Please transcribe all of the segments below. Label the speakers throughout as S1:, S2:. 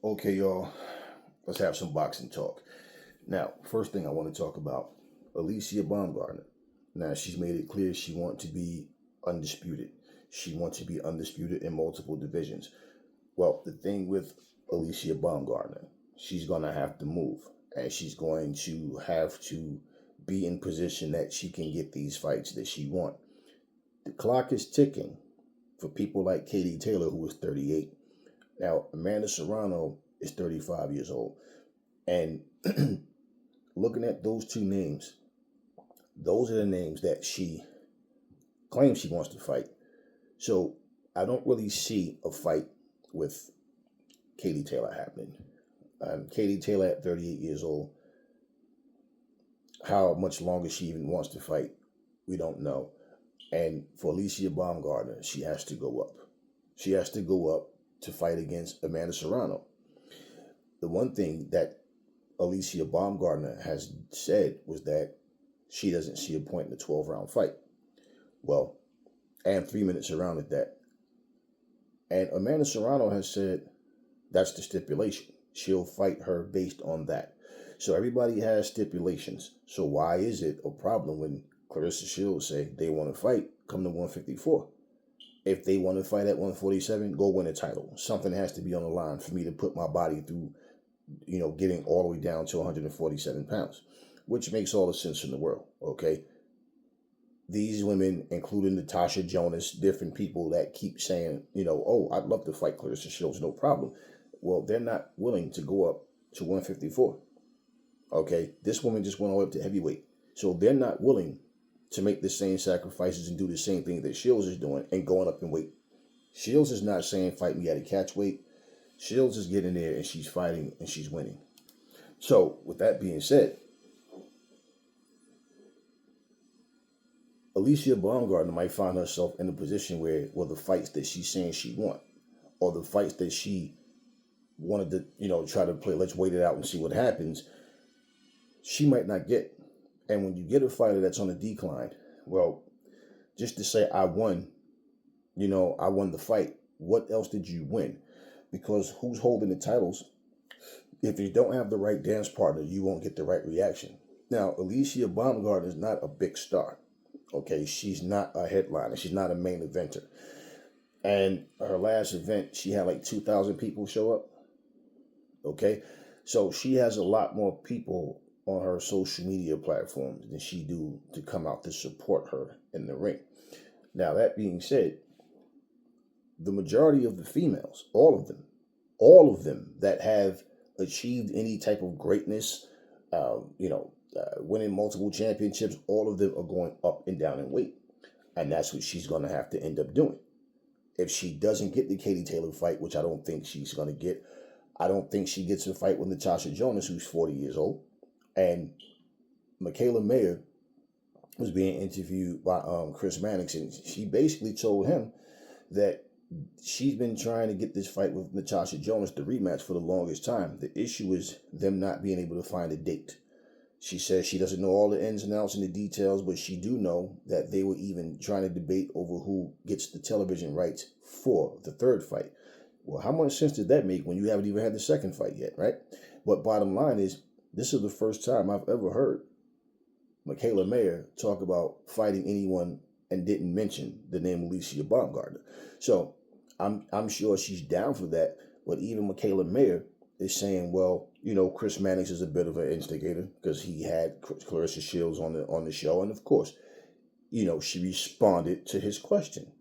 S1: Okay, y'all, let's have some boxing talk. Now, first thing I want to talk about Alycia Baumgardner. Now, she's made it clear she wants to be undisputed. She wants to be undisputed in multiple divisions. Well, the thing with Alycia Baumgardner, she's going to have to move, and she's going to have to be in position that she can get these fights that she wants. The clock is ticking for people like Katie Taylor, who is 38. Now, Amanda Serrano is 35 years old. And looking at those two names, those are the names that she claims she wants to fight. So I don't really see a fight with Katie Taylor happening. Katie Taylor at 38 years old, how much longer she even wants to fight, we don't know. And for Alycia Baumgardner, she has to go up. She has to go up to fight against Amanda Serrano. The one thing that Alycia Baumgardner has said was that she doesn't see a point in a 12-round fight. Well, and 3 minutes around at that. And Amanda Serrano has said that's the stipulation. She'll fight her based on that. So everybody has stipulations. So why is it a problem when Clarissa Shields say they want to fight, come to 154? If they want to fight at 147, go win a title. Something has to be on the line for me to put my body through, getting all the way down to 147 pounds, which makes all the sense in the world, okay? These women, including Natasha Jonas, different people that keep saying, oh, I'd love to fight Clarissa Shields, no problem. Well, they're not willing to go up to 154, okay? This woman just went all the way up to heavyweight. So they're not willing to make the same sacrifices and do the same thing that Shields is doing and going up in weight. Shields is not saying fight me at a catch weight. Shields is getting there and she's fighting and she's winning. So with that being said, Alycia Baumgardner might find herself in a position where, well, the fights that she's saying she want, or the fights that she wanted to, try to play, let's wait it out and see what happens, she might not get. And when you get a fighter that's on a decline, well, just to say I won, I won the fight, what else did you win? Because who's holding the titles? If you don't have the right dance partner, you won't get the right reaction. Now, Alycia Baumgardner is not a big star. Okay, she's not a headliner. She's not a main eventer. And her last event, she had like 2,000 people show up. Okay, so she has a lot more people on her social media platforms than she do to come out to support her in the ring. Now, that being said, the majority of the females, all of them that have achieved any type of greatness, winning multiple championships, all of them are going up and down in weight. And that's what she's going to have to end up doing. If she doesn't get the Katie Taylor fight, which I don't think she's going to get, I don't think she gets a fight with Natasha Jonas, who's 40 years old. And Michaela Mayer was being interviewed by Chris Mannix, and she basically told him that she's been trying to get this fight with Natasha Jonas, the rematch, for the longest time. The issue is them not being able to find a date. She says she doesn't know all the ins and outs and the details, but she do know that they were even trying to debate over who gets the television rights for the third fight. Well, how much sense did that make when you haven't even had the second fight yet, right? But bottom line is, this is the first time I've ever heard Michaela Mayer talk about fighting anyone and didn't mention the name Alycia Baumgardner. So I'm sure she's down for that. But even Michaela Mayer is saying, well, Chris Mannix is a bit of an instigator because he had Clarissa Shields on the show, and of course, she responded to his question,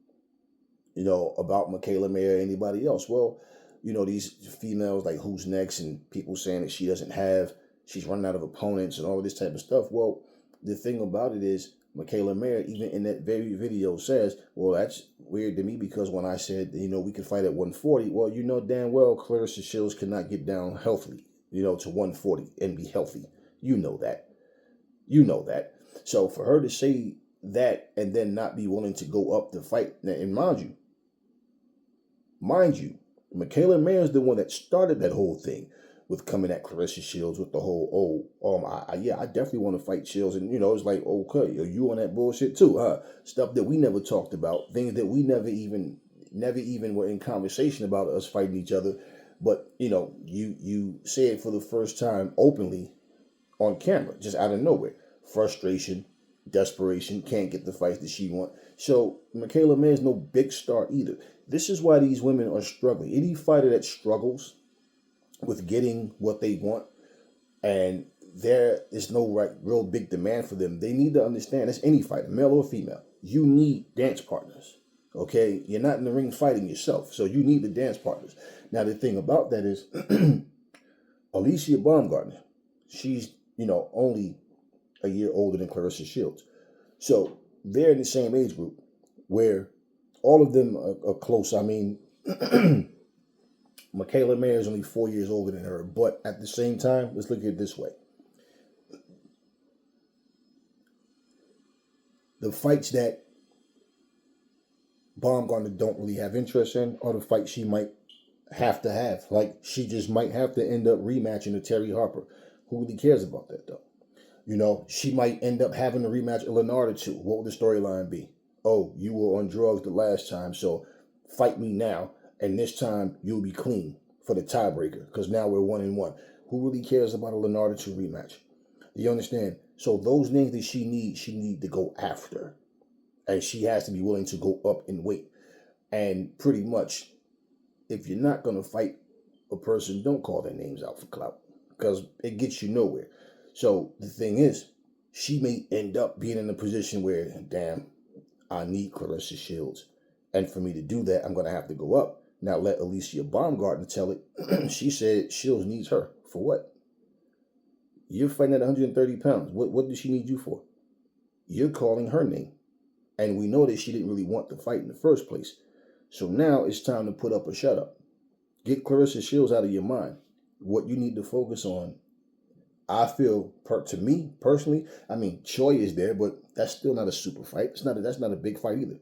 S1: about Michaela Mayer or anybody else. Well, these females, like, who's next, and people saying that she's running out of opponents and all of this type of stuff. Well, the thing about it is, Michaela Mayer, even in that very video, says, well, that's weird to me because when I said, we could fight at 140, well, damn well Clarissa Shields cannot get down healthily, to 140 and be healthy. You know that. So for her to say that and then not be willing to go up to fight, and mind you, Michaela Mayer is the one that started that whole thing with coming at Clarissa Shields with the whole, I definitely want to fight Shields. And, it's like, okay, are you on that bullshit too, huh? Stuff that we never talked about, things that we never even were in conversation about us fighting each other. But, you say it for the first time openly on camera, just out of nowhere. Frustration, desperation, can't get the fights that she wants. So Michaela May is no big star either. This is why these women are struggling. Any fighter that struggles with getting what they want and there is no real big demand for them, they need to understand, that's any fighter, male or female, you need dance partners. Okay? You're not in the ring fighting yourself, so you need the dance partners. Now, the thing about that is, Alycia Baumgardner, she's, only a year older than Clarissa Shields. So they're in the same age group where all of them are close. I mean, Michaela Mayer is only 4 years older than her, but at the same time, let's look at it this way. The fights that Baumgardner don't really have interest in are the fights she might have to have. Like, she just might have to end up rematching with Terry Harper. Who really cares about that, though? She might end up having a rematch a Leonard or two. What would the storyline be? Oh, you were on drugs the last time, so fight me now, and this time you'll be clean for the tiebreaker, because now we're 1-1. Who really cares about a Leonard or two rematch? Do you understand? So those names that she need to go after. And she has to be willing to go up in weight. And pretty much, if you're not going to fight a person, don't call their names out for clout, because it gets you nowhere. So the thing is, she may end up being in a position where, damn, I need Clarissa Shields. And for me to do that, I'm going to have to go up. Now let Alycia Baumgardner tell it. She said Shields needs her. For what? You're fighting at 130 pounds. What does she need you for? You're calling her name. And we know that she didn't really want to fight in the first place. So now it's time to put up or shut up. Get Clarissa Shields out of your mind. What you need to focus on, I feel, to me personally, I mean, Choi is there, but that's still not a super fight. That's not a big fight either.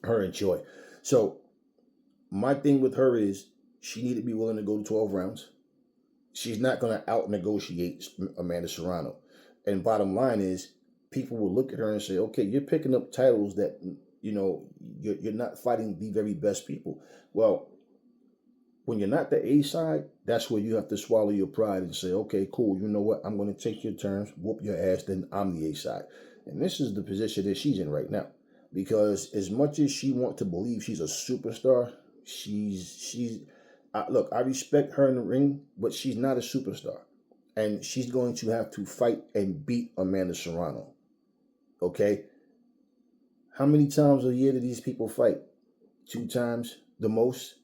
S1: Her and Choi. So my thing with her is she need to be willing to go to 12 rounds. She's not going to out-negotiate Amanda Serrano. And bottom line is, people will look at her and say, okay, you're picking up titles that, you're not fighting the very best people. Well, when you're not the A side, that's where you have to swallow your pride and say, okay, cool, you know what? I'm going to take your terms, whoop your ass, then I'm the A side. And this is the position that she's in right now. Because as much as she wants to believe she's a superstar, look, I respect her in the ring, but she's not a superstar. And she's going to have to fight and beat Amanda Serrano. Okay? How many times a year do these people fight? 2 times, the most.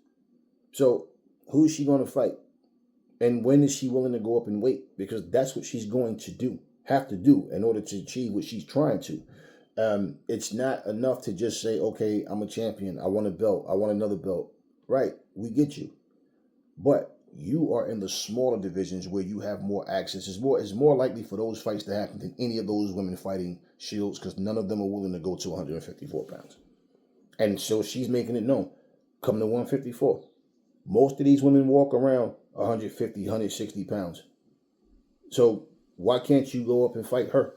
S1: So who is she going to fight? And when is she willing to go up in weight? Because that's what she's going to have to do in order to achieve what she's trying to. It's not enough to just say, okay, I'm a champion. I want a belt. I want another belt. Right. We get you. But you are in the smaller divisions where you have more access. It's more likely for those fights to happen than any of those women fighting Shields, because none of them are willing to go to 154 pounds. And so she's making it known. Come to 154. Most of these women walk around 150, 160 pounds. So why can't you go up and fight her?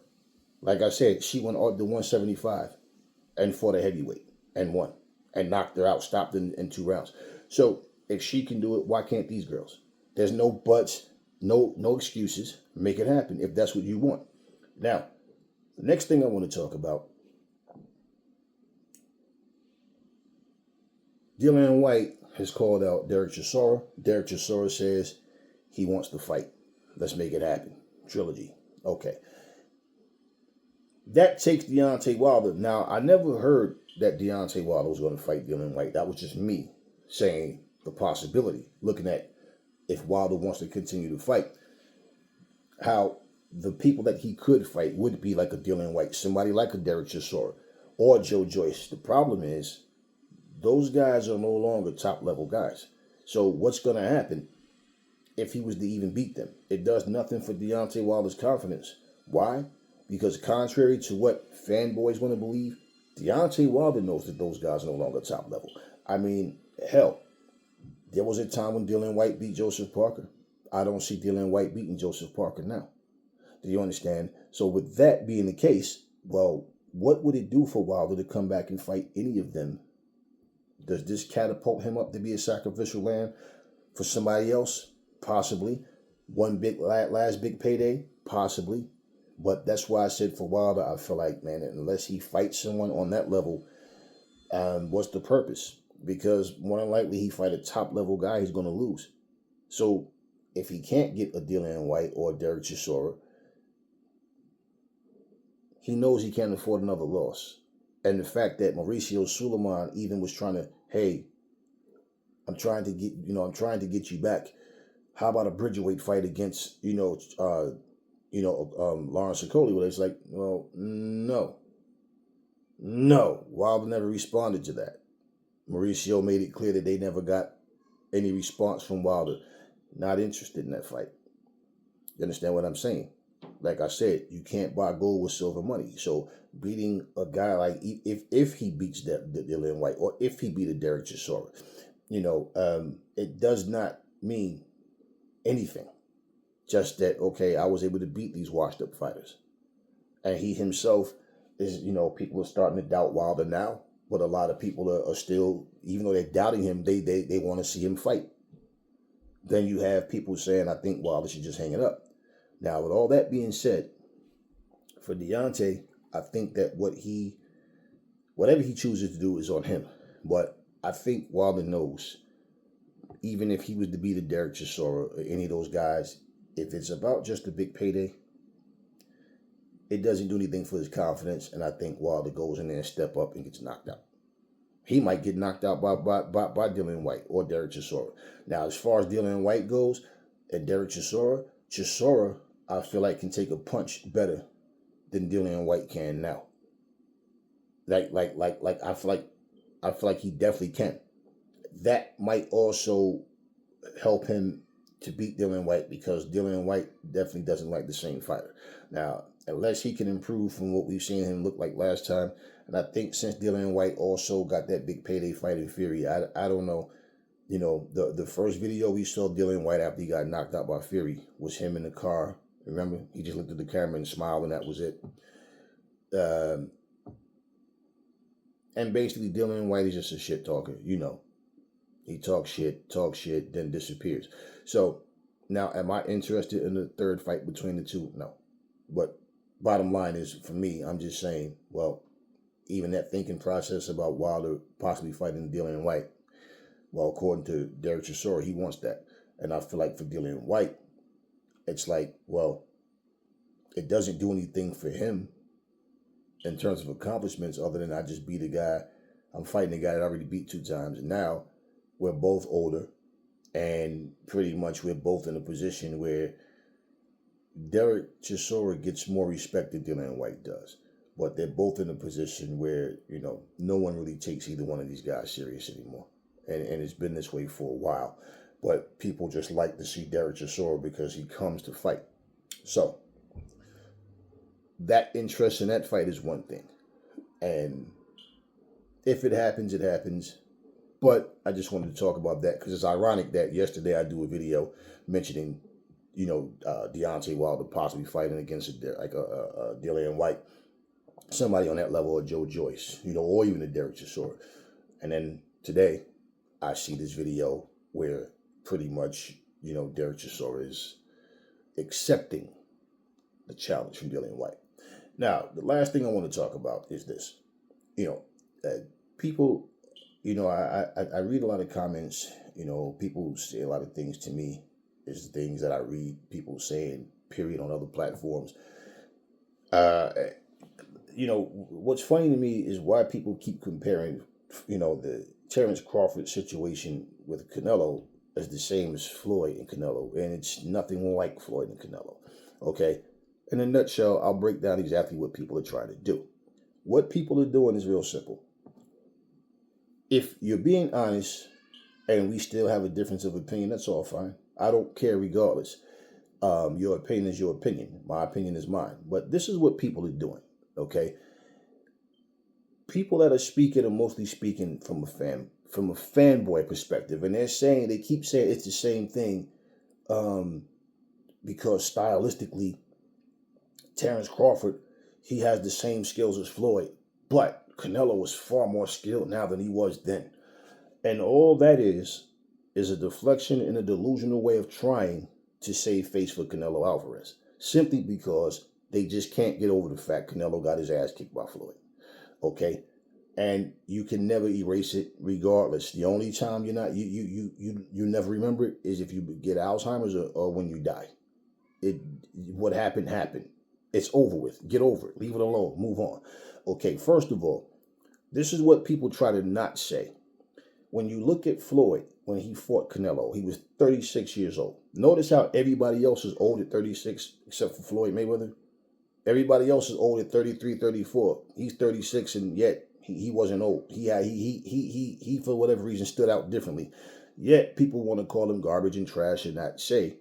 S1: Like I said, she went up to 175 and fought a heavyweight and won and knocked her out, stopped in 2 rounds. So if she can do it, why can't these girls? There's no buts, no excuses. Make it happen if that's what you want. Now, the next thing I want to talk about, Dylan Whyte has called out Derek Chisora. Derek Chisora says he wants to fight. Let's make it happen. Trilogy. Okay. That takes Deontay Wilder. Now, I never heard that Deontay Wilder was going to fight Dylan Whyte. That was just me saying the possibility, looking at if Wilder wants to continue to fight, how the people that he could fight would be like a Dylan Whyte, somebody like a Derek Chisora or Joe Joyce. The problem is those guys are no longer top-level guys. So what's going to happen if he was to even beat them? It does nothing for Deontay Wilder's confidence. Why? Because contrary to what fanboys want to believe, Deontay Wilder knows that those guys are no longer top-level. I mean, hell, there was a time when Dylan Whyte beat Joseph Parker. I don't see Dylan Whyte beating Joseph Parker now. Do you understand? So with that being the case, well, what would it do for Wilder to come back and fight any of them? Does this catapult him up to be a sacrificial lamb? For somebody else, possibly. One big last big payday, possibly. But that's why I said for Wilder, I feel like, man, unless he fights someone on that level, what's the purpose? Because more than likely he fight a top level guy, he's going to lose. So if he can't get a Dylan Whyte or a Derek Chisora, he knows he can't afford another loss. And the fact that Mauricio Suleiman even was trying to, hey, I'm trying to get you back. How about a Bridgerweight fight against, Lawrence Okoli? Well, it's like, well, no. Wilder never responded to that. Mauricio made it clear that they never got any response from Wilder. Not interested in that fight. You understand what I'm saying? Like I said, you can't buy gold with silver money. So beating a guy like, if he beats Dylan Whyte, or if he beat a Derek Chisora, it does not mean anything. Just that, okay, I was able to beat these washed up fighters. And he himself is, people are starting to doubt Wilder now, but a lot of people are still, even though they're doubting him, they want to see him fight. Then you have people saying, I think Wilder should just hang it up. Now, with all that being said, for Deontay, I think that whatever he chooses to do is on him. But I think Wilder knows, even if he was to beat a Derek Chisora or any of those guys, if it's about just a big payday, it doesn't do anything for his confidence. And I think Wilder goes in there and step up and gets knocked out. He might get knocked out by Dylan Whyte or Derek Chisora. Now, as far as Dylan Whyte goes and Derek Chisora, I feel like can take a punch better than Dylan Whyte can now. I feel like he definitely can. That might also help him to beat Dylan Whyte, because Dylan Whyte definitely doesn't like the same fighter. Now, unless he can improve from what we've seen him look like last time, and I think since Dylan Whyte also got that big payday fight in Fury, I don't know. The first video we saw Dylan Whyte after he got knocked out by Fury was him in the car. Remember? He just looked at the camera and smiled, and that was it. And basically, Dylan Whyte is just a shit talker. He talks shit, then disappears. So, now, am I interested in the third fight between the two? No. But bottom line is, for me, I'm just saying, well, even that thinking process about Wilder possibly fighting Dylan Whyte, well, according to Derek Chisora, he wants that. And I feel like for Dylan Whyte, it's like, well, it doesn't do anything for him in terms of accomplishments other than I just beat a guy. I'm fighting a guy that I already beat 2 times. And now we're both older, and pretty much we're both in a position where Derek Chisora gets more respect than Dylan Whyte does. But they're both in a position where, no one really takes either one of these guys serious anymore. And it's been this way for a while. But people just like to see Derek Chisora because he comes to fight. So, that interest in that fight is one thing. And if it happens, it happens. But I just wanted to talk about that because it's ironic that yesterday I do a video mentioning, Deontay Wilder possibly fighting against a Dylan Whyte, somebody on that level, or Joe Joyce, or even a Derek Chisora. And then today I see this video where pretty much, Derek Chisora is accepting the challenge from Dylan Whyte. Now, the last thing I want to talk about is this. People, I read a lot of comments. People say a lot of things to me. There's things that I read people saying, period, on other platforms. What's funny to me is why people keep comparing, the Terrence Crawford situation with Canelo as the same as Floyd and Canelo. And it's nothing like Floyd and Canelo. Okay? In a nutshell, I'll break down exactly what people are trying to do. What people are doing is real simple. If you're being honest and we still have a difference of opinion, that's all fine. I don't care regardless. Your opinion is your opinion. My opinion is mine. But this is what people are doing, okay? People that are speaking are mostly speaking from a fanboy perspective. And they keep saying it's the same thing because stylistically, Terrence Crawford, he has the same skills as Floyd, but Canelo is far more skilled now than he was then. And all that is is a deflection and a delusional way of trying to save face for Canelo Alvarez, simply because they just can't get over the fact Canelo got his ass kicked by Floyd. Okay? And you can never erase it regardless. The only time you never remember it is if you get Alzheimer's or when you die. What happened happened. It's over with. Get over it. Leave it alone. Move on. Okay, first of all, this is what people try to not say. When you look at Floyd, when he fought Canelo, he was 36 years old. Notice how everybody else is old at 36 except for Floyd Mayweather. Everybody else is old at 33, 34. He's 36, and yet he wasn't old. He for whatever reason stood out differently. Yet people want to call him garbage and trash and not say,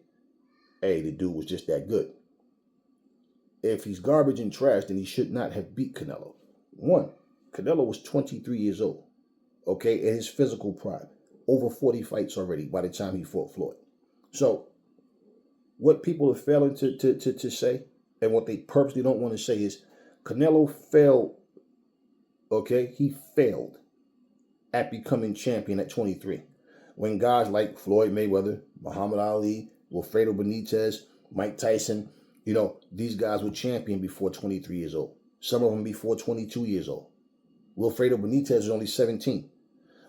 S1: hey, the dude was just that good. If he's garbage and trash, then he should not have beat Canelo. One, Canelo was 23 years old, okay, in his physical prime. Over 40 fights already by the time he fought Floyd. So what people are failing to say, and what they purposely don't want to say, is Canelo failed, okay? He failed at becoming champion at 23. When guys like Floyd Mayweather, Muhammad Ali, Wilfredo Benitez, Mike Tyson, these guys were champion before 23 years old. Some of them before 22 years old. Wilfredo Benitez is only 17.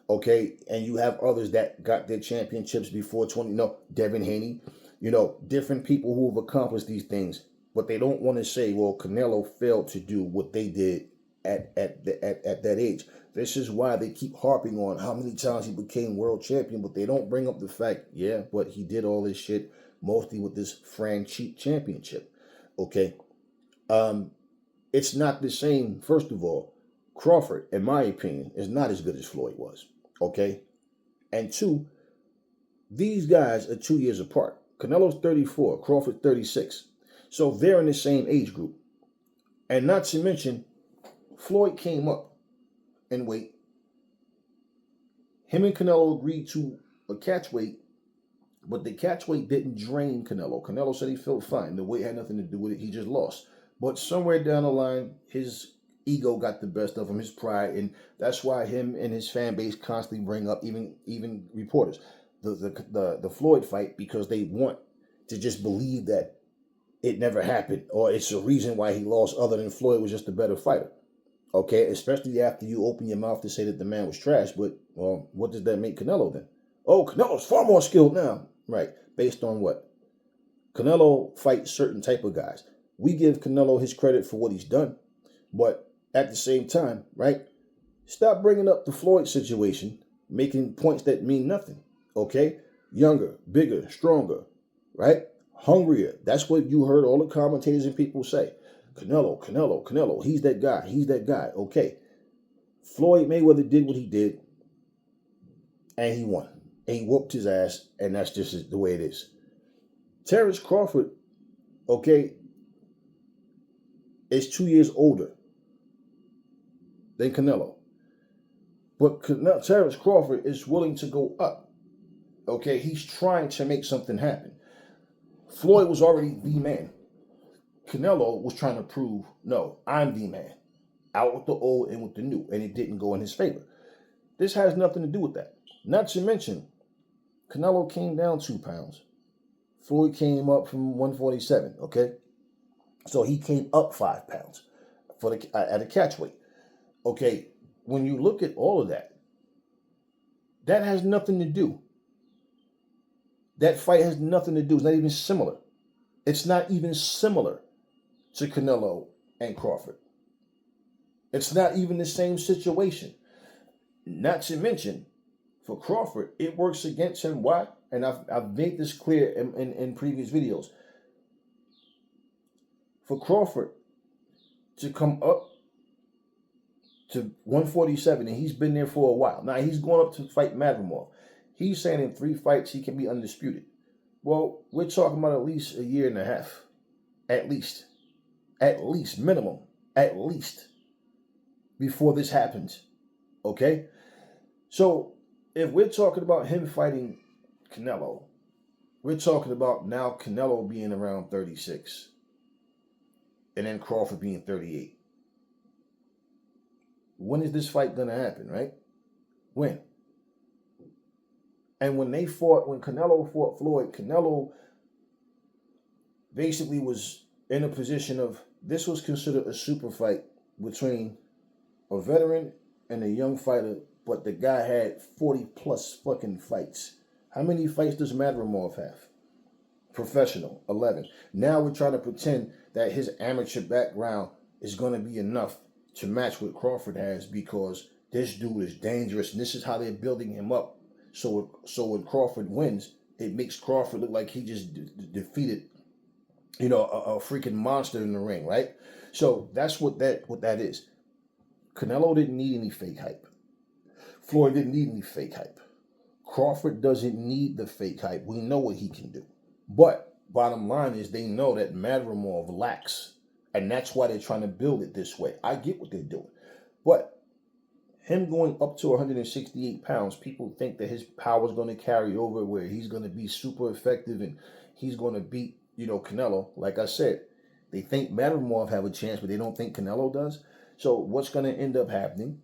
S1: Okay, and you have others that got their championships before 20. Devin Haney, different people who have accomplished these things, but they don't want to say, well, Canelo failed to do what they did at that age. This is why they keep harping on how many times he became world champion, but they don't bring up the fact, yeah, but he did all this shit mostly with this cheap championship. Okay, it's not the same. First of all, Crawford, in my opinion, is not as good as Floyd was. Okay, and two, these guys are 2 years apart. Canelo's 34, Crawford 36, so they're in the same age group. And not to mention, Floyd came up in weight. Him and Canelo agreed to a catch weight, but the catch weight didn't drain Canelo. Canelo said he felt fine. The weight had nothing to do with it. He just lost. But somewhere down the line, his ego got the best of him, his pride, and that's why him and his fan base constantly bring up, even reporters, the Floyd fight, because they want to just believe that it never happened, or it's a reason why he lost, other than Floyd was just a better fighter. Okay, especially after you open your mouth to say that the man was trash. But, well, what does that make Canelo then? Oh, Canelo's far more skilled now. Right, based on what? Canelo fights certain type of guys. We give Canelo his credit for what he's done, but at the same time, right, stop bringing up the Floyd situation, making points that mean nothing, okay? Younger, bigger, stronger, right? Hungrier. That's what you heard all the commentators and people say. Canelo, he's that guy, okay. Floyd Mayweather did what he did, and he won. And he whooped his ass, and that's just the way it is. Terrence Crawford, okay, is 2 years older than Canelo. But Terrence Crawford is willing to go up. Okay, he's trying to make something happen. Floyd was already the man. Canelo was trying to prove, no, I'm the man. Out with the old and with the new. And it didn't go in his favor. This has nothing to do with that. Not to mention, Canelo came down 2 pounds. Floyd came up from 147, okay? So he came up 5 pounds at a catch weight. Okay, when you look at all of that, that has nothing to do. That fight has nothing to do. It's not even similar. It's not even similar to Canelo and Crawford. It's not even the same situation. Not to mention, for Crawford, it works against him. Why? And I've made this clear in previous videos. For Crawford to come up to 147, and he's been there for a while. Now, he's going up to fight Madrimov. He's saying in 3 fights he can be undisputed. Well, we're talking about at least a year and a half. At least. Minimum. At least. Before this happens. Okay? So, if we're talking about him fighting Canelo, we're talking about now Canelo being around 36. And then Crawford being 38. When is this fight going to happen, right? When? And when Canelo fought Floyd, Canelo basically was in a position of, this was considered a super fight between a veteran and a young fighter, but the guy had 40 plus fucking fights. How many fights does Madrimov have? Professional, 11. Now we're trying to pretend that his amateur background is going to be enough to match what Crawford has, because this dude is dangerous, and this is how they're building him up. So when Crawford wins, it makes Crawford look like he just defeated, a freaking monster in the ring, right? So that's what that is. Canelo didn't need any fake hype. Floyd didn't need any fake hype. Crawford doesn't need the fake hype. We know what he can do. But bottom line is, they know that Madrimov lacks, and that's why they're trying to build it this way. I get what they're doing. But him going up to 168 pounds, people think that his power is going to carry over, where he's going to be super effective and he's going to beat, Canelo. Like I said, they think Madrimov have a chance, but they don't think Canelo does. So what's going to end up happening,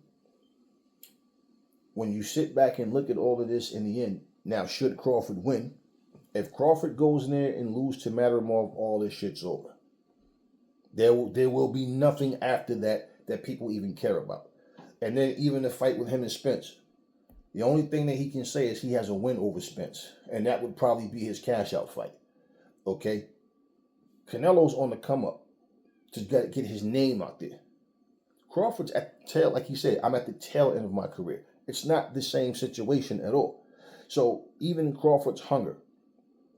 S1: when you sit back and look at all of this in the end, now, should Crawford win, if Crawford goes in there and loses to Madrimov, all this shit's over. There will be nothing after that people even care about. And then even the fight with him and Spence, the only thing that he can say is he has a win over Spence, and that would probably be his cash out fight. Okay? Canelo's on the come up to get his name out there. Crawford's at the tail, like he said, I'm at the tail end of my career. It's not the same situation at all. So even Crawford's hunger,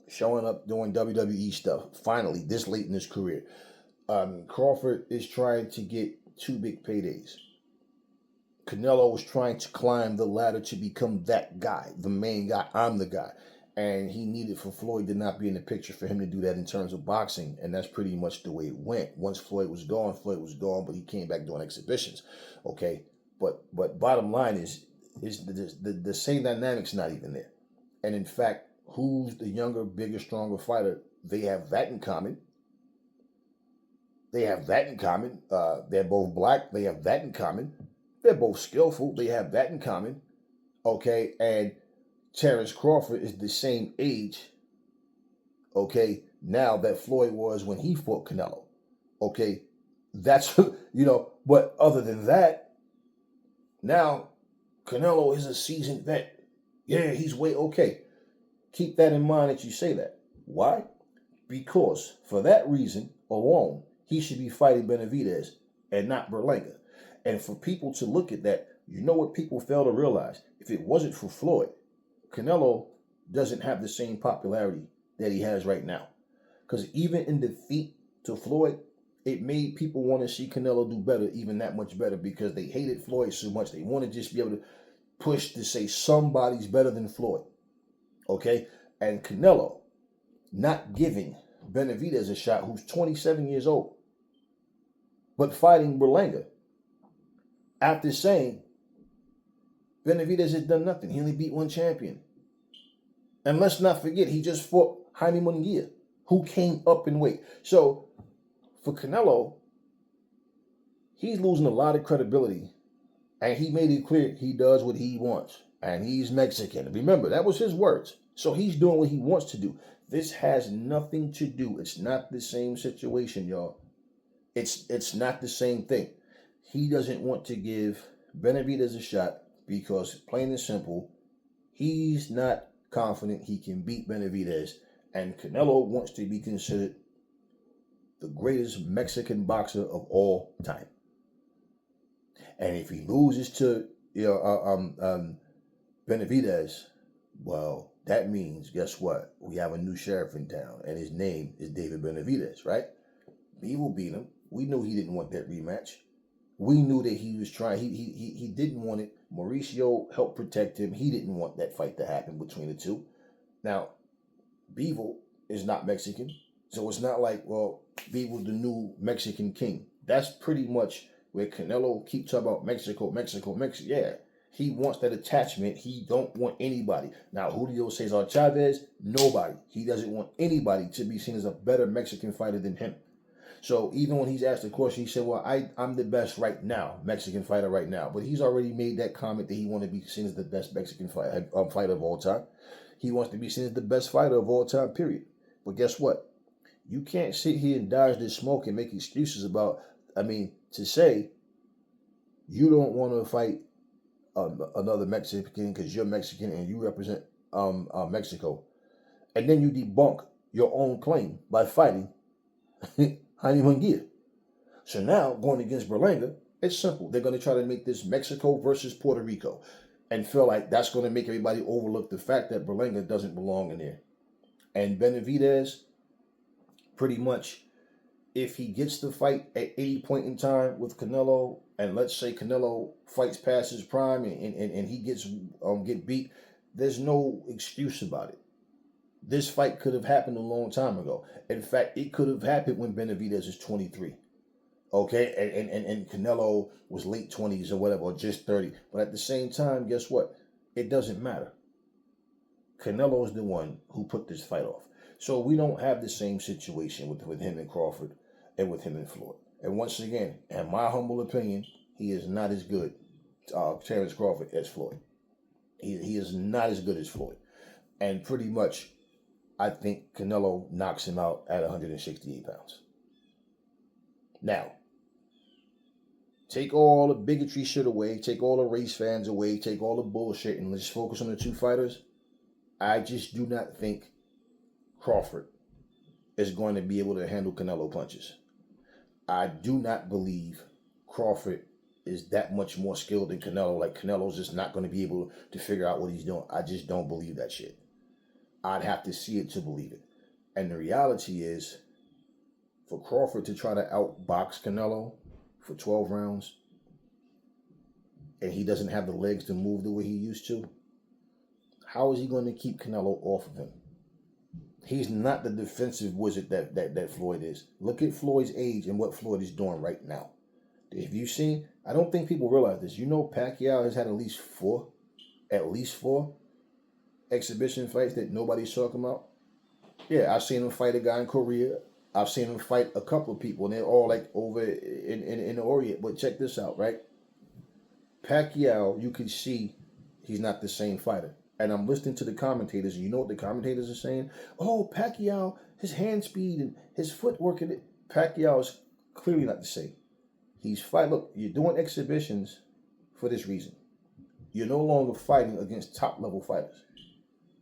S1: showing up doing WWE stuff, finally, this late in his career, Crawford is trying to get 2 big paydays. Canelo was trying to climb the ladder to become that guy, the main guy. I'm the guy. And he needed for Floyd to not be in the picture for him to do that in terms of boxing. And that's pretty much the way it went. Once Floyd was gone, but he came back doing exhibitions. Okay? But bottom line is the same dynamic's not even there. And in fact, who's the younger, bigger, stronger fighter? They have that in common. They're both black. They have that in common. They're both skillful. They have that in common. Okay? And Terrence Crawford is the same age, okay, now that Floyd was when he fought Canelo. Okay? That's, but other than that, now Canelo is a seasoned vet. Yeah, he's way okay. Keep that in mind that you say that. Why? Because for that reason alone, he should be fighting Benavidez and not Berlanga. And for people to look at that, what people fail to realize? If it wasn't for Floyd, Canelo doesn't have the same popularity that he has right now. Because even in defeat to Floyd, it made people want to see Canelo do better, even that much better, because they hated Floyd so much. They want to just be able to push to say somebody's better than Floyd. Okay? And Canelo not giving Benavidez a shot, who's 27 years old, but fighting Berlanga, after saying Benavidez has done nothing. He only beat 1 champion. And let's not forget, he just fought Jaime Munguia, who came up in weight. So, for Canelo, he's losing a lot of credibility. And he made it clear he does what he wants. And he's Mexican. Remember, that was his words. So he's doing what he wants to do. This has nothing to do. It's not the same situation, y'all. It's not the same thing. He doesn't want to give Benavidez a shot, because plain and simple, he's not confident he can beat Benavidez, and Canelo wants to be considered the greatest Mexican boxer of all time. And if he loses to Benavidez, well, that means, guess what? We have a new sheriff in town, and his name is David Benavidez, right? He will beat him. We knew he didn't want that rematch. We knew that he was trying. He didn't want it. Mauricio helped protect him. He didn't want that fight to happen between the two. Now, Bivol is not Mexican, so it's not like, well, Bivol's the new Mexican king. That's pretty much where Canelo keeps talking about Mexico. Yeah, he wants that attachment. He don't want anybody. Now, Julio Cesar Chavez, nobody. He doesn't want anybody to be seen as a better Mexican fighter than him. So even when he's asked the question, he said, well, I'm the best right now, Mexican fighter right now. But he's already made that comment that he wanted to be seen as the best Mexican fighter of all time. He wants to be seen as the best fighter of all time, period. But guess what? You can't sit here and dodge this smoke and make excuses about, to say you don't want to fight another Mexican because you're Mexican and you represent Mexico. And then you debunk your own claim by fighting Jaime Munguia. So now, going against Berlanga, it's simple. They're going to try to make this Mexico versus Puerto Rico and feel like that's going to make everybody overlook the fact that Berlanga doesn't belong in there. And Benavidez, pretty much, if he gets the fight at any point in time with Canelo, and let's say Canelo fights past his prime and he get beat, there's no excuse about it. This fight could have happened a long time ago. In fact, it could have happened when Benavidez is 23. Okay, and Canelo was late 20s or whatever, or just 30. But at the same time, guess what? It doesn't matter. Canelo is the one who put this fight off. So we don't have the same situation with him and Crawford and with him and Floyd. And once again, in my humble opinion, he is not as good, Terence Crawford, as Floyd. He is not as good as Floyd. And pretty much, I think Canelo knocks him out at 168 pounds. Now, take all the bigotry shit away, take all the race fans away, take all the bullshit, and let's focus on the two fighters. I just do not think Crawford is going to be able to handle Canelo punches. I do not believe Crawford is that much more skilled than Canelo. Like, Canelo's just not going to be able to figure out what he's doing. I just don't believe that shit. I'd have to see it to believe it. And the reality is, for Crawford to try to outbox Canelo for 12 rounds, and he doesn't have the legs to move the way he used to, how is he going to keep Canelo off of him? He's not the defensive wizard that Floyd is. Look at Floyd's age and what Floyd is doing right now. If you've seen, I don't think people realize this. You know, Pacquiao has had at least four exhibition fights that nobody's talking about. Yeah, I've seen him fight a guy in Korea. I've seen him fight a couple of people, and they're all like over in the Orient. But check this out, right? Pacquiao, you can see he's not the same fighter. And I'm listening to the commentators, and you know what the commentators are saying? Oh, Pacquiao, his hand speed and his footwork, and Pacquiao is clearly not the same. Look, you're doing exhibitions for this reason. You're no longer fighting against top-level fighters.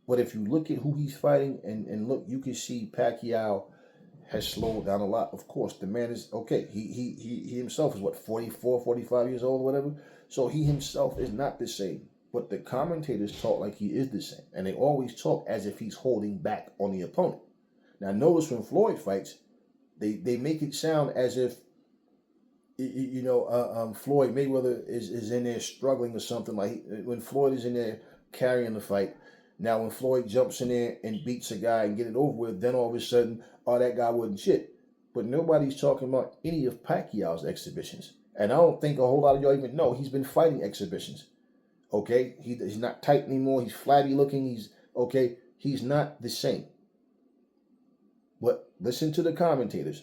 S1: But if you look at who he's fighting, and look, you can see Pacquiao has slowed down a lot. Of course, the man is, okay, he himself is, 44, 45 years old or whatever? So he himself is not the same. But the commentators talk like he is the same. And they always talk as if he's holding back on the opponent. Now, notice when Floyd fights, they make it sound as if, Floyd Mayweather is in there struggling or something. Like when Floyd is in there carrying the fight. Now, when Floyd jumps in there and beats a guy and get it over with, then all of a sudden, that guy wasn't shit. But nobody's talking about any of Pacquiao's exhibitions. And I don't think a whole lot of y'all even know he's been fighting exhibitions. Okay? He's not tight anymore. He's flabby looking. He's not the same. But listen to the commentators.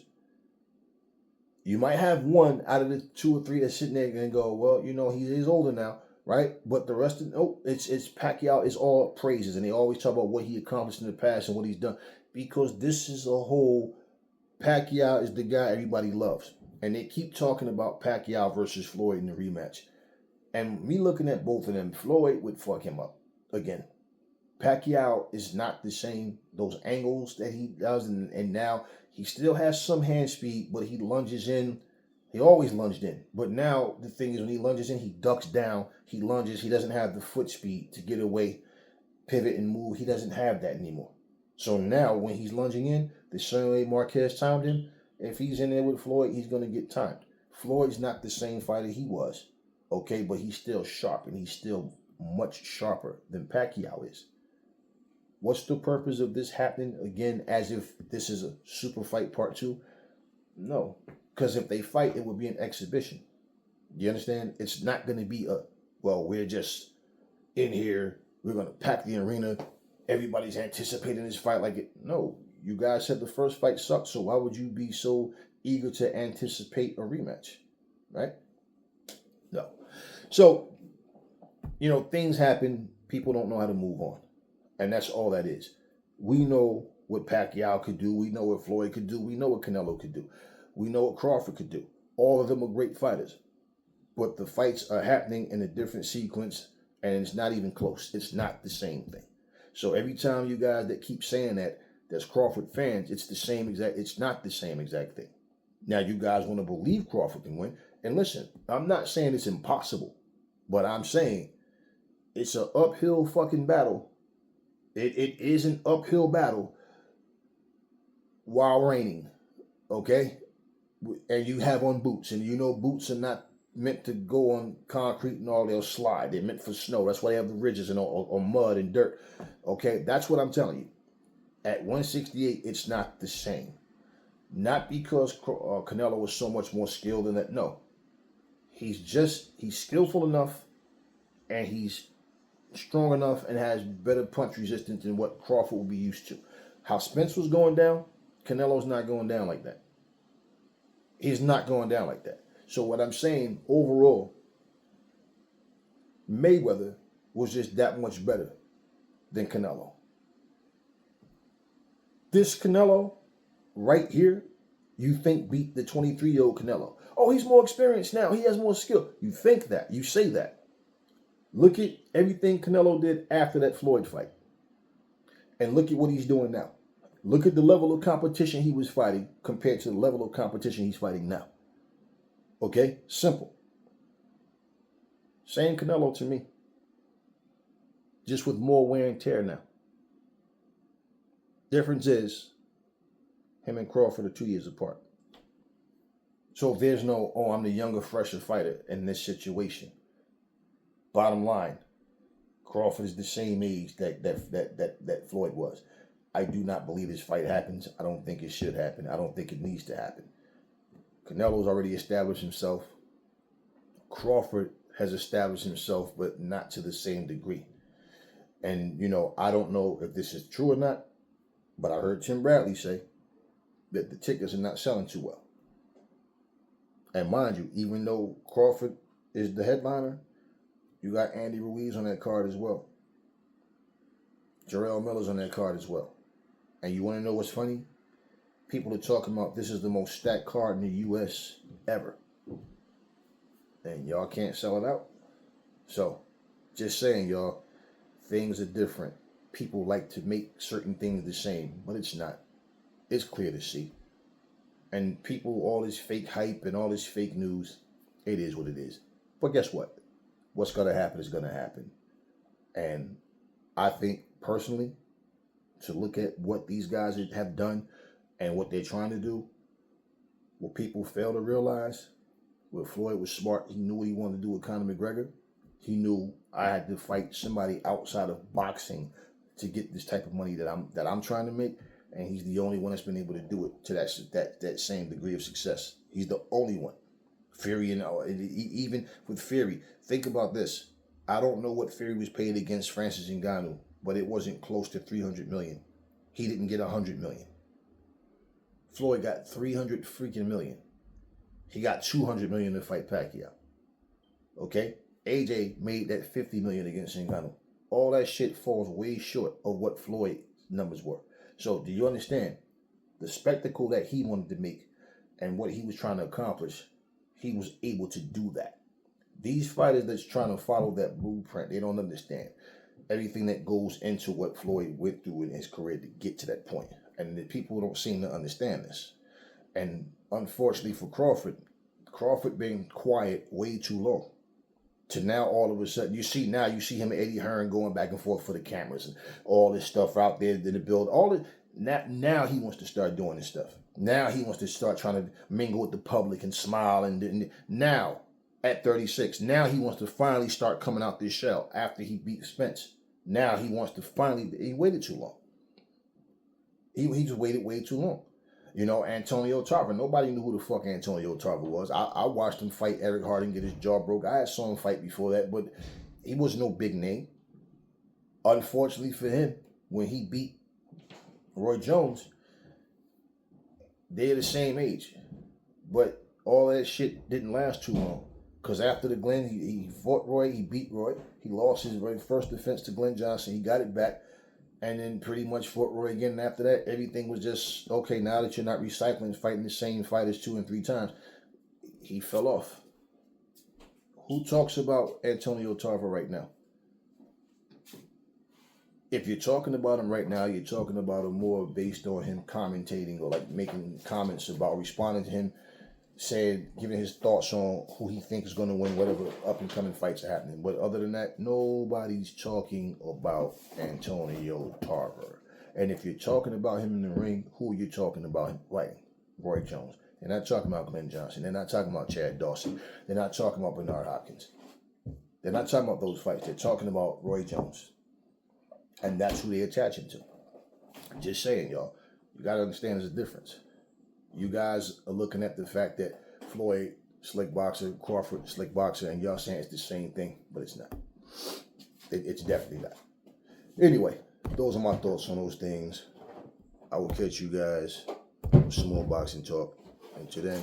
S1: You might have one out of the two or three that's sitting there and go, well, he's older now, right? But the rest of it's Pacquiao is all praises, and they always talk about what he accomplished in the past and what he's done, because this is a whole, Pacquiao is the guy everybody loves, and they keep talking about Pacquiao versus Floyd in the rematch, and me looking at both of them, Floyd would fuck him up again. Pacquiao is not the same. Those angles that he does, and now he still has some hand speed, but he lunges in. He always lunged in. But now the thing is, when he lunges in, he ducks down. He lunges. He doesn't have the foot speed to get away, pivot, and move. He doesn't have that anymore. So now when he's lunging in, the same way Marquez timed him, if he's in there with Floyd, he's going to get timed. Floyd's not the same fighter he was, okay? But he's still sharp, and he's still much sharper than Pacquiao is. What's the purpose of this happening again, as if this is a super fight part 2? No, because if they fight, it would be an exhibition. You understand? It's not going to be we're just in here, we're going to pack the arena, everybody's anticipating this fight like it. No, you guys said the first fight sucked, so why would you be so eager to anticipate a rematch, right? No. So, things happen. People don't know how to move on. And that's all that is. We know what Pacquiao could do. We know what Floyd could do. We know what Canelo could do. We know what Crawford could do. All of them are great fighters. But the fights are happening in a different sequence, and it's not even close. It's not the same thing. So every time you guys that keep saying that's Crawford fans, it's not the same exact thing. Now you guys want to believe Crawford can win. And listen, I'm not saying it's impossible, but I'm saying it's an uphill fucking battle. It is an uphill battle while raining, okay? And you have on boots, and boots are not meant to go on concrete and all, they'll slide. They're meant for snow. That's why they have the ridges and or mud and dirt. Okay, that's what I'm telling you. At 168, it's not the same. Not because Canelo was so much more skilled than that. No, he's skillful enough, and he's strong enough and has better punch resistance than what Crawford would be used to. How Spence was going down, Canelo's not going down like that. He's not going down like that. So what I'm saying, overall, Mayweather was just that much better than Canelo. This Canelo right here, you think beat the 23-year-old Canelo. Oh, he's more experienced now. He has more skill. You think that. You say that. Look at everything Canelo did after that Floyd fight. And look at what he's doing now. Look at the level of competition he was fighting compared to the level of competition he's fighting now. Okay? Simple. Same Canelo to me. Just with more wear and tear now. Difference is, him and Crawford are 2 years apart. So if there's no, I'm the younger, fresher fighter in this situation. Bottom line, Crawford is the same age that Floyd was. I do not believe this fight happens. I don't think it should happen. I don't think it needs to happen. Canelo's already established himself. Crawford has established himself, but not to the same degree. And, I don't know if this is true or not, but I heard Tim Bradley say that the tickets are not selling too well. And mind you, even though Crawford is the headliner, you got Andy Ruiz on that card as well. Jarrell Miller's on that card as well. And you want to know what's funny? People are talking about this is the most stacked card in the U.S. ever. And y'all can't sell it out. So, just saying, y'all, things are different. People like to make certain things the same, but it's not. It's clear to see. And people, all this fake hype and all this fake news, it is what it is. But guess what? What's going to happen is going to happen. And I think, personally, to look at what these guys have done and what they're trying to do, what people fail to realize, where Floyd was smart, he knew what he wanted to do with Conor McGregor. He knew I had to fight somebody outside of boxing to get this type of money that I'm trying to make, and he's the only one that's been able to do it to that same degree of success. He's the only one. Fury, even with Fury, think about this. I don't know what Fury was paid against Francis Ngannou, but it wasn't close to $300 million. He didn't get $100 million. Floyd got $300 freaking million. He got $200 million to fight Pacquiao. Okay? AJ made that $50 million against Ngannou. All that shit falls way short of what Floyd's numbers were. So, do you understand? The spectacle that he wanted to make and what he was trying to accomplish, he was able to do that. These fighters that's trying to follow that blueprint, they don't understand everything that goes into what Floyd went through in his career to get to that point. And the people don't seem to understand this. And unfortunately for Crawford being quiet way too long. To now all of a sudden, you see him and Eddie Hearn going back and forth for the cameras and all this stuff out there in the build. Now he wants to start doing this stuff. Now he wants to start trying to mingle with the public and smile. And now, at 36, now he wants to finally start coming out this shell after he beat Spence. Now he wants to he waited too long. He just waited way too long. Antonio Tarver. Nobody knew who the fuck Antonio Tarver was. I watched him fight Eric Harding, get his jaw broke. I had saw him fight before that, but he was no big name. Unfortunately for him, when he beat Roy Jones, they're the same age. But all that shit didn't last too long. Because after the Glenn, he fought Roy, he beat Roy. He lost his very first defense to Glenn Johnson. He got it back. And then pretty much fought Roy again. And after that, everything was just, okay, now that you're not recycling, fighting the same fighters 2 and 3 times, he fell off. Who talks about Antonio Tarver right now? If you're talking about him right now, you're talking about him more based on him commentating or like making comments about responding to him, saying, giving his thoughts on who he thinks is going to win whatever up-and-coming fights are happening. But other than that, nobody's talking about Antonio Tarver. And if you're talking about him in the ring, who are you talking about? Right, Roy Jones. They're not talking about Glenn Johnson. They're not talking about Chad Dawson. They're not talking about Bernard Hopkins. They're not talking about those fights. They're talking about Roy Jones. And that's who they're attaching to. Just saying, y'all. You got to understand there's a difference. You guys are looking at the fact that Floyd, slick boxer, Crawford, slick boxer, and y'all saying it's the same thing, but it's not. It's definitely not. Anyway, those are my thoughts on those things. I will catch you guys with some more boxing talk. Until then,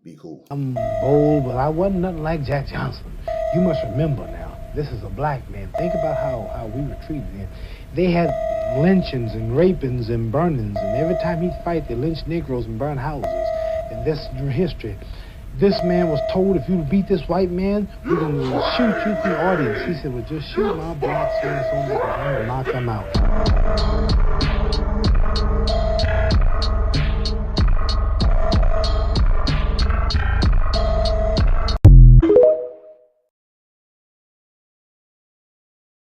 S1: be cool.
S2: I'm bold, but I wasn't nothing like Jack Johnson. You must remember now, this is a black man. Think about how we were treated then. They had lynchings and rapings and burnings, and every time he'd fight, they lynched Negroes and burn houses. And that's history. This man was told, if you beat this white man, we're going to shoot you from the audience. He said, well, just shoot my black ass on because I'm going to knock him out.